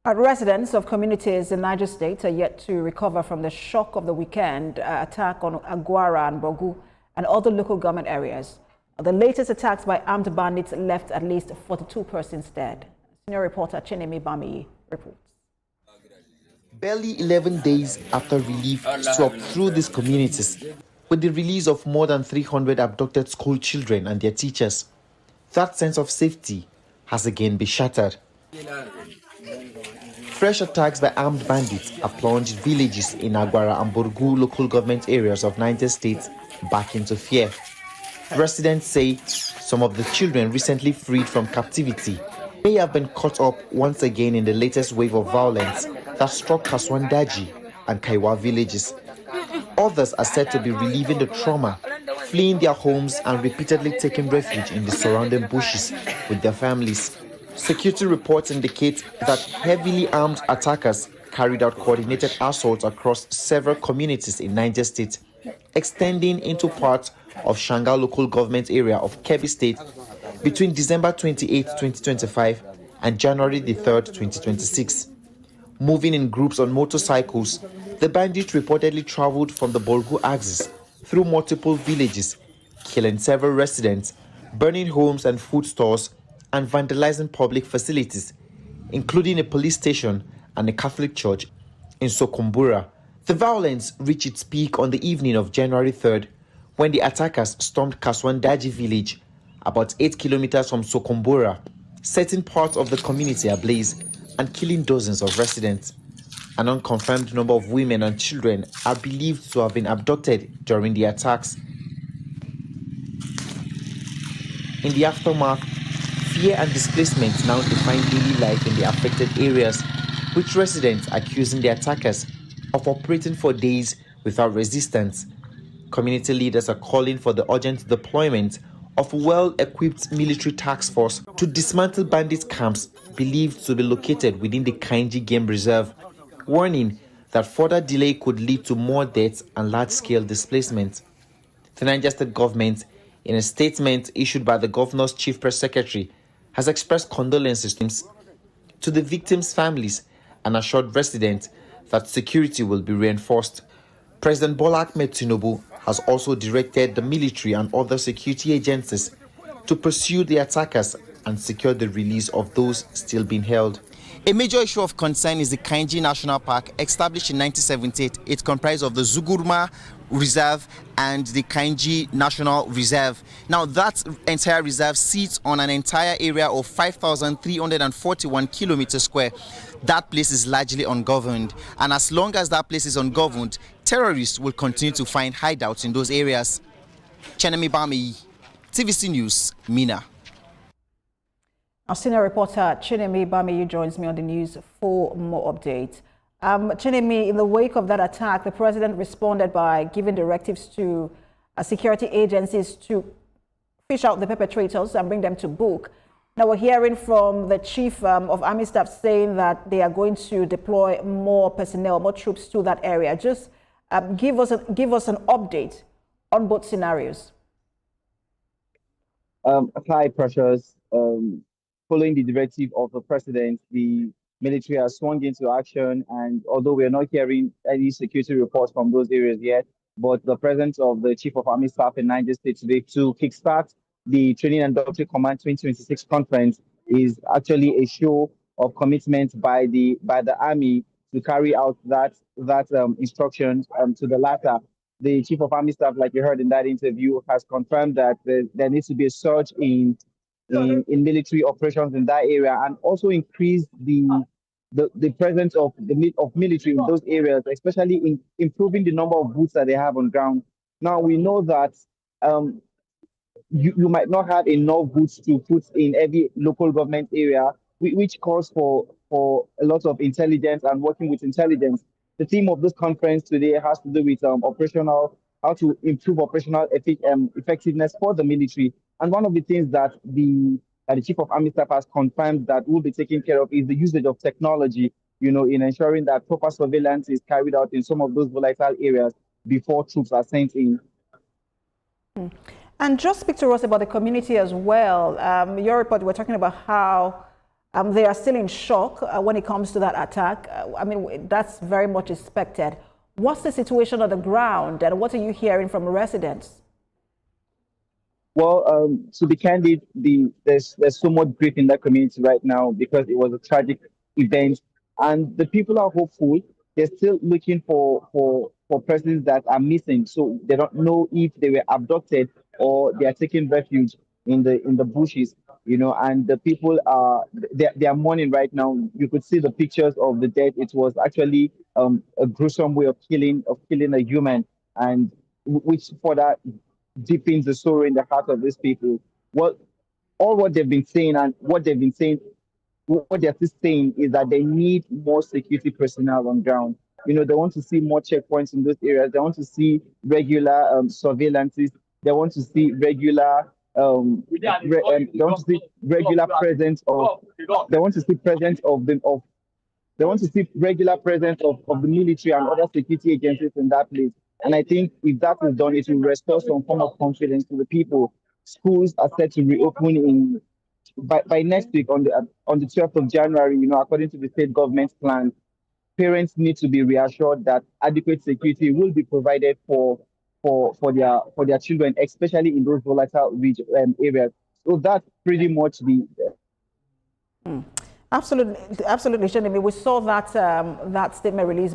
Residents of communities in Niger State are yet to recover from the shock of the weekend attack on Agwarra and Borgu and other local government areas. The latest attacks by armed bandits left at least 42 persons dead. Senior reporter Chinemi Bami reports. Barely 11 days after relief swept through these communities, with the release of more than 300 abducted school children and their teachers, that sense of safety has again been shattered. Fresh attacks by armed bandits have plunged villages in Agwarra and Borgu local government areas of Niger State back into fear. Residents say some of the children recently freed from captivity may have been caught up once again in the latest wave of violence that struck Kaswandaji and Kaiwa villages. Others are said to be relieving the trauma, fleeing their homes and repeatedly taking refuge in the surrounding bushes with their families. Security reports indicate that heavily armed attackers carried out coordinated assaults across several communities in Niger State, extending into parts of Shanga local government area of Kebbi State between December 28, 2025 and January 3, 2026. Moving in groups on motorcycles, the bandits reportedly traveled from the Borgu axis through multiple villages, killing several residents, burning homes and food stores, and vandalizing public facilities, including a police station and a Catholic church in Sokombura. The violence reached its peak on the evening of January 3rd, when the attackers stormed Kaswandaji village, about 8 kilometers from Sokombura, setting parts of the community ablaze and killing dozens of residents. An unconfirmed number of women and children are believed to have been abducted during the attacks. In the aftermath, fear and displacement now define daily life in the affected areas, with residents accusing the attackers of operating for days without resistance. Community leaders are calling for the urgent deployment of a well-equipped military task force to dismantle bandit camps believed to be located within the Kainji Game Reserve, warning that further delay could lead to more deaths and large-scale displacement. The Niger State government, in a statement issued by the governor's chief press secretary, has expressed condolences to the victims' families and assured residents that security will be reinforced. President Bola Ahmed Tinubu has also directed the military and other security agencies to pursue the attackers and secure the release of those still being held. A major issue of concern is the Kainji National Park, established in 1978. It comprises of the Zugurma Reserve and the Kainji National Reserve. Now, that entire reserve sits on an entire area of 5,341 kilometers square. That place is largely ungoverned, and as long as that place is ungoverned, terrorists will continue to find hideouts in those areas. Chinemi Bami, TVC News, Mina. Our senior reporter Chinemi Bami joins me on the news for more updates. Chinemi, in the wake of that attack, the president responded by giving directives to security agencies to fish out the perpetrators and bring them to book. Now we're hearing from the chief of army staff saying that they are going to deploy more personnel, more troops to that area. Just give us an update on both scenarios. High pressures. Following the directive of the president, the military has swung into action, and although we are not hearing any security reports from those areas yet, but the presence of the Chief of Army Staff in Niger State today to kickstart the Training and Doctrine Command 2026 conference is actually a show of commitment by the Army to carry out that instructions to the latter. The Chief of Army Staff, like you heard in that interview, has confirmed that there needs to be a surge in military operations in that area, and also increase the presence of military in those areas, especially in improving the number of boots that they have on ground. Now we know that you might not have enough boots to put in every local government area, which calls for a lot of intelligence and working with intelligence. The theme of this conference today has to do with how to improve operational effectiveness for the military. And one of the things that the Chief of Army Staff has confirmed that will be taken care of is the usage of technology, in ensuring that proper surveillance is carried out in some of those volatile areas before troops are sent in. And just speak to us about the community as well. Your report, we're talking about how They are still in shock when it comes to that attack. I mean, that's very much expected. What's the situation on the ground, and what are you hearing from residents? Well, to be candid, there's so much grief in that community right now because it was a tragic event, and the people are hopeful. They're still looking for persons that are missing, so they don't know if they were abducted or they are taking refuge in the bushes. You know, and the people are they are mourning right now. You could see the pictures of the dead. It was actually a gruesome way of killing a human, and which for that deepens the sorrow in the heart of these people. What all what they've been saying and what they're still saying is that they need more security personnel on ground. You know, they want to see more checkpoints in those areas. They want to see regular surveillances. They want to see regular they want to see regular presence of they want to see presence of the of they want to see regular presence of the military and other security agencies in that place. And I think if that is done, it will restore some form of confidence to the people. Schools are set to reopen in by next week on the 12th of January. You know, according to the state government's plan, parents need to be reassured that adequate security will be provided for their children, especially in those volatile areas. So that's pretty much the Absolutely, absolutely, Shenemi. We saw that that statement released